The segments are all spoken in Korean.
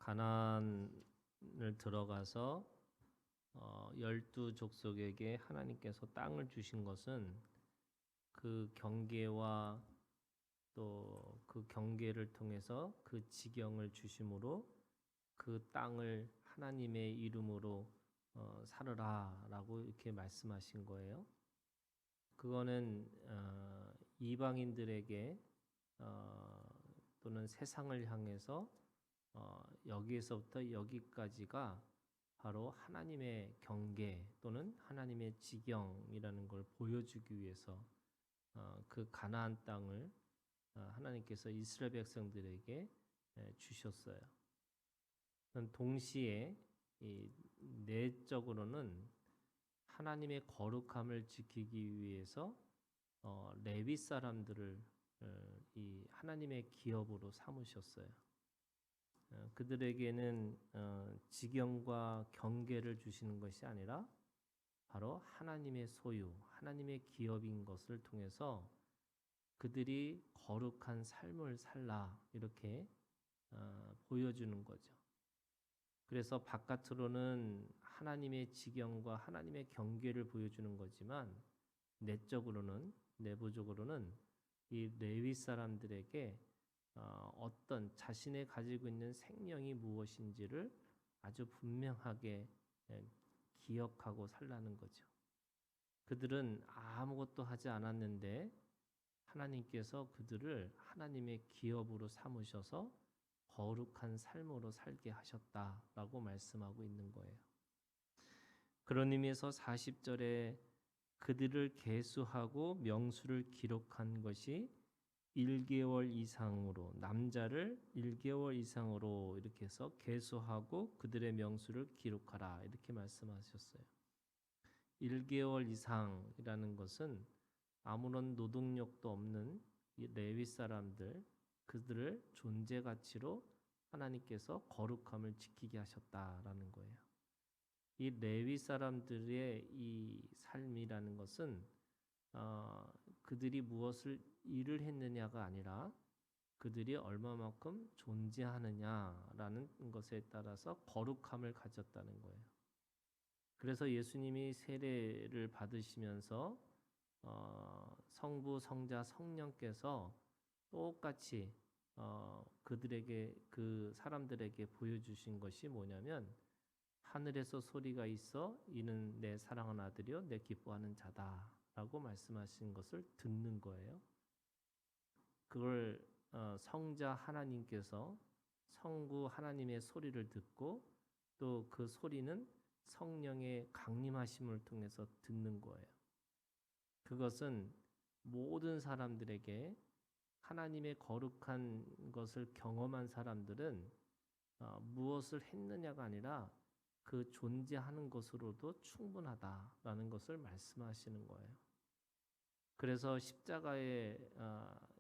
가나안을 들어가서 12족속에게 하나님께서 땅을 주신 것은 그 경계와 또 그 경계를 통해서 그 지경을 주심으로 그 땅을 하나님의 이름으로 살으라라고 이렇게 말씀하신 거예요. 그거는 이방인들에게 또는 세상을 향해서 여기에서부터 여기까지가 바로 하나님의 경계 또는 하나님의 지경이라는 걸 보여주기 위해서 그 가나안 땅을 하나님께서 이스라엘 백성들에게 주셨어요. 동시에 이 내적으로는 하나님의 거룩함을 지키기 위해서 레위 사람들을 이 하나님의 기업으로 삼으셨어요. 그들에게는 지경과 경계를 주시는 것이 아니라 바로 하나님의 소유, 하나님의 기업인 것을 통해서 그들이 거룩한 삶을 살라 이렇게 보여주는 거죠. 그래서 바깥으로는 하나님의 지경과 하나님의 경계를 보여주는 거지만 내부적으로는 이 레위 사람들에게 어떤 자신의 가지고 있는 생명이 무엇인지를 아주 분명하게 기억하고 살라는 거죠. 그들은 아무것도 하지 않았는데 하나님께서 그들을 하나님의 기업으로 삼으셔서 거룩한 삶으로 살게 하셨다라고 말씀하고 있는 거예요. 그런 의미에서 40절에 그들을 계수하고 명수를 기록한 것이 1개월 이상으로 남자를 1개월 이상으로 이렇게 해서 계수하고 그들의 명수를 기록하라 이렇게 말씀하셨어요. 1개월 이상이라는 것은 아무런 노동력도 없는 이 레위 사람들 그들을 존재 가치로 하나님께서 거룩함을 지키게 하셨다라는 거예요. 이 레위 사람들의 이 삶이라는 것은 그들이 무엇을 일을 했느냐가 아니라 그들이 얼마만큼 존재하느냐라는 것에 따라서 거룩함을 가졌다는 거예요. 그래서 예수님이 세례를 받으시면서 성부, 성자, 성령께서 똑같이 그들에게 그 사람들에게 보여주신 것이 뭐냐면 하늘에서 소리가 있어 이는 내 사랑하는 아들이요 내 기뻐하는 자다라고 말씀하신 것을 듣는 거예요. 그걸 성자 하나님께서 성부 하나님의 소리를 듣고 또 그 소리는 성령의 강림하심을 통해서 듣는 거예요. 그것은 모든 사람들에게 하나님의 거룩한 것을 경험한 사람들은 무엇을 했느냐가 아니라 그 존재하는 것으로도 충분하다라는 것을 말씀하시는 거예요. 그래서 십자가에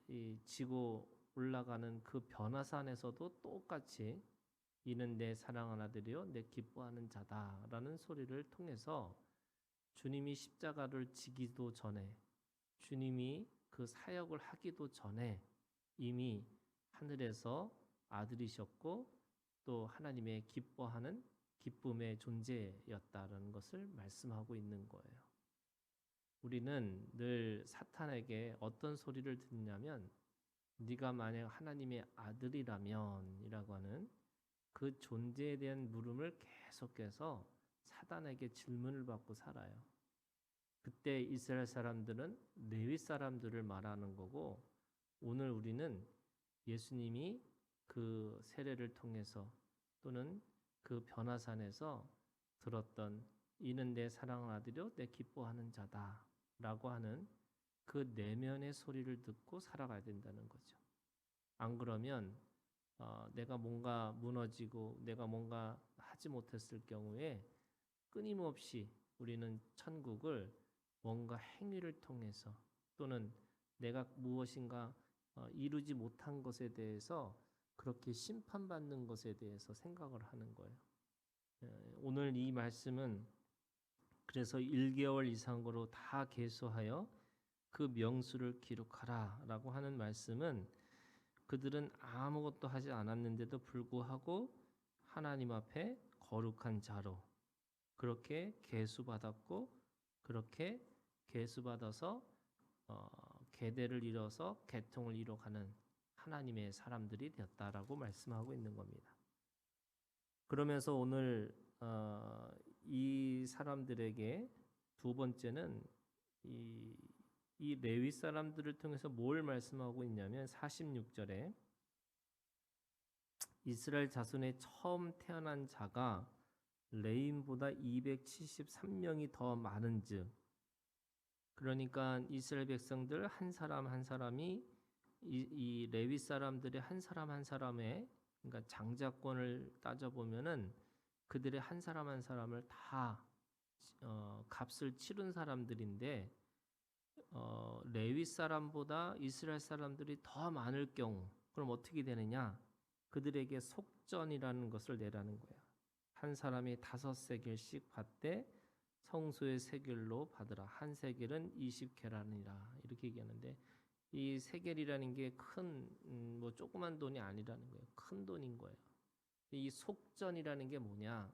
이 지고 올라가는 그 변화산에서도 똑같이 이는 내 사랑하는 아들이요 내 기뻐하는 자다라는 소리를 통해서 주님이 십자가를 지기도 전에 주님이 그 사역을 하기도 전에 이미 하늘에서 아들이셨고 또 하나님의 기뻐하는 기쁨의 존재였다라는 것을 말씀하고 있는 거예요. 우리는 늘 사탄에게 어떤 소리를 듣냐면 네가 만약 하나님의 아들이라면 이라고 하는 그 존재에 대한 물음을 계속해서 사단에게 질문을 받고 살아요. 그때 이스라엘 사람들은 레위 사람들을 말하는 거고 오늘 우리는 예수님이 그 세례를 통해서 또는 그 변화산에서 들었던 이는 내 사랑하는 아들이요 내 기뻐하는 자다라고 하는 그 내면의 소리를 듣고 살아가야 된다는 거죠. 안 그러면 내가 뭔가 무너지고 내가 뭔가 하지 못했을 경우에 끊임없이 우리는 천국을 뭔가 행위를 통해서 또는 내가 무엇인가 이루지 못한 것에 대해서 그렇게 심판받는 것에 대해서 생각을 하는 거예요. 오늘 이 말씀은 그래서 1개월 이상으로 다 계수하여 그 명수를 기록하라라고 하는 말씀은 그들은 아무것도 하지 않았는데도 불구하고 하나님 앞에 거룩한 자로 그렇게 계수받았고 그렇게 계수받아서 계대를 이뤄서 계통을 이뤄가는 하나님의 사람들이 되었다라고 말씀하고 있는 겁니다. 그러면서 오늘 이 사람들에게 두 번째는 이 레위 사람들을 통해서 뭘 말씀하고 있냐면 46절에 이스라엘 자손에 처음 태어난 자가 레인보다 273명이 더 많은즉, 그러니까 이스라엘 백성들 한 사람 한 사람이 이 레위 사람들의 한 사람 한 사람의, 그러니까 장자권을 따져보면은 그들의 한 사람 한 사람을 다 값을 치른 사람들인데, 레위 사람보다 이스라엘 사람들이 더 많을 경우 그럼 어떻게 되느냐? 그들에게 속전이라는 것을 내라는 거예요. 한 사람이 5세겔씩 받되 성소의 세겔로 받으라. 한 세겔은 20계란이라 이렇게 얘기하는데, 이 세겔이라는 게 큰 뭐 조그만 돈이 아니라는 거예요. 큰 돈인 거예요. 이 속전이라는 게 뭐냐?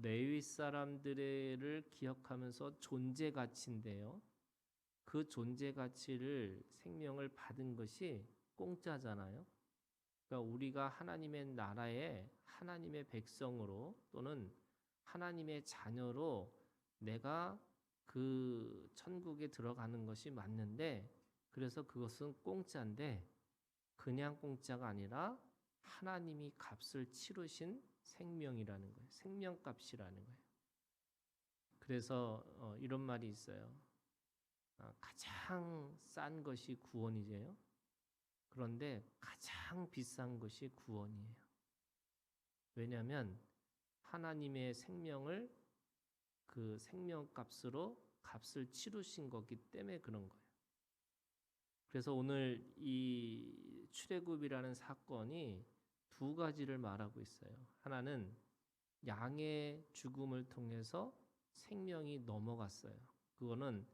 레위 사람들을 기억하면서 존재 가치인데요. 그 존재 가치를 생명을 받은 것이 공짜잖아요. 그러니까 우리가 하나님의 나라에 하나님의 백성으로 또는 하나님의 자녀로 내가 그 천국에 들어가는 것이 맞는데, 그래서 그것은 공짜인데 그냥 공짜가 아니라 하나님이 값을 치르신 생명이라는 거예요. 생명값이라는 거예요. 그래서 이런 말이 있어요. 가장 싼 것이 구원이죠. 그런데 가장 비싼 것이 구원이에요. 왜냐하면 하나님의 생명을 그 생명값으로 값을 치르신 거기 때문에 그런 거예요. 그래서 오늘 이 출애굽이라는 사건이 두 가지를 말하고 있어요. 하나는 양의 죽음을 통해서 생명이 넘어갔어요. 그거는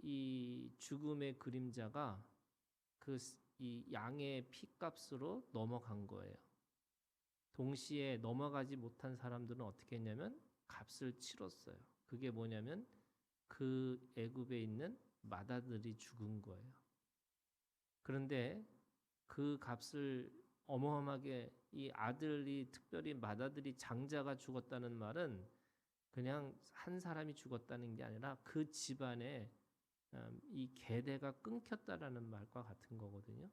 이 죽음의 그림자가 이 양의 피값으로 넘어간 거예요. 동시에 넘어가지 못한 사람들은 어떻게 했냐면 값을 치렀어요. 그게 뭐냐면 그 애굽에 있는 맏아들이 죽은 거예요. 그런데 그 값을 어마어마하게, 이 아들이, 특별히 맏아들이, 장자가 죽었다는 말은 그냥 한 사람이 죽었다는 게 아니라 그 집안에 이 계대가 끊겼다라는 말과 같은 거거든요.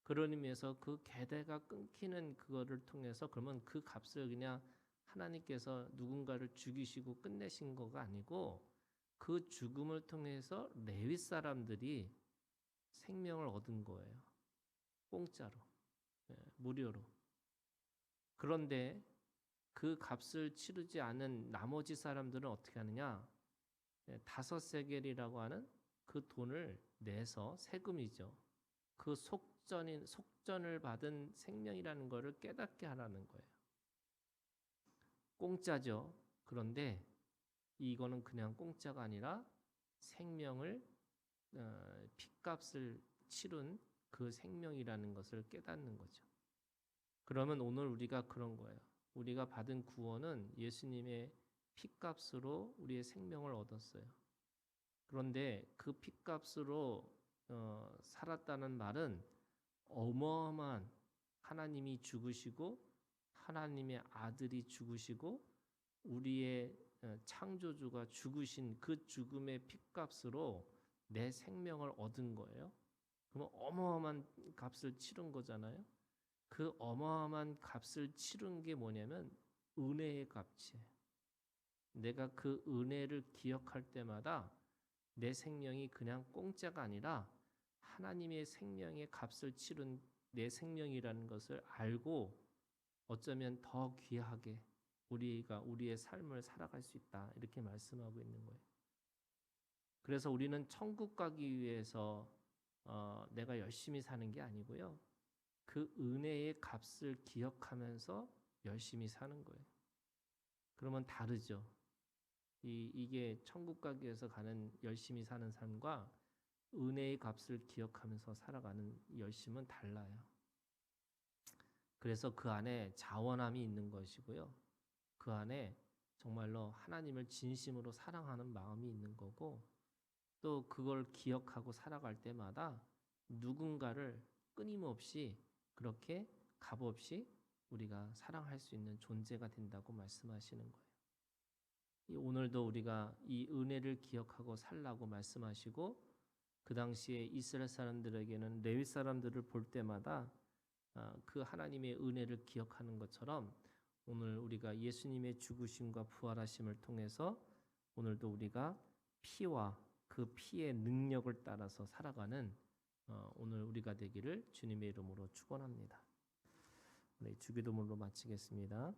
그런 의미에서 그 계대가 끊기는 그거를 통해서, 그러면 그 값을 그냥 하나님께서 누군가를 죽이시고 끝내신 거가 아니고 그 죽음을 통해서 레위 사람들이 생명을 얻은 거예요. 공짜로, 무료로. 그런데 그 값을 치르지 않은 나머지 사람들은 어떻게 하느냐? 5세겔이라고 하는 그 돈을 내서, 세금이죠. 그 속전을 받은 생명이라는 것을 깨닫게 하라는 거예요. 공짜죠. 그런데 이거는 그냥 공짜가 아니라 생명을, 핏값을 치른 그 생명이라는 것을 깨닫는 거죠. 그러면 오늘 우리가 그런 거예요. 우리가 받은 구원은 예수님의 핏값으로 우리의 생명을 얻었어요. 그런데 그 핏값으로 살았다는 말은 어마어마한, 하나님이 죽으시고 하나님의 아들이 죽으시고 우리의 창조주가 죽으신 그 죽음의 핏값으로 내 생명을 얻은 거예요. 그러면 어마어마한 값을 치른 거잖아요. 그 어마어마한 값을 치른 게 뭐냐면 은혜의 값이에요. 내가 그 은혜를 기억할 때마다 내 생명이 그냥 공짜가 아니라 하나님의 생명의 값을 치른 내 생명이라는 것을 알고 어쩌면 더 귀하게 우리가 우리의 삶을 살아갈 수 있다, 이렇게 말씀하고 있는 거예요. 그래서 우리는 천국 가기 위해서 내가 열심히 사는 게 아니고요. 그 은혜의 값을 기억하면서 열심히 사는 거예요. 그러면 다르죠. 이게 천국 가기 위해서 가는 열심히 사는 삶과 은혜의 값을 기억하면서 살아가는 열심은 달라요. 그래서 그 안에 자원함이 있는 것이고요. 그 안에 정말로 하나님을 진심으로 사랑하는 마음이 있는 거고, 또 그걸 기억하고 살아갈 때마다 누군가를 끊임없이 그렇게 값없이 우리가 사랑할 수 있는 존재가 된다고 말씀하시는 거예요. 오늘도 우리가 이 은혜를 기억하고 살라고 말씀하시고, 그 당시에 이스라엘 사람들에게는 레위 사람들을 볼 때마다 그 하나님의 은혜를 기억하는 것처럼 오늘 우리가 예수님의 죽으심과 부활하심을 통해서 오늘도 우리가 피와 그 피의 능력을 따라서 살아가는 오늘 우리가 되기를 주님의 이름으로 축원합니다. 네, 주기도문으로 마치겠습니다.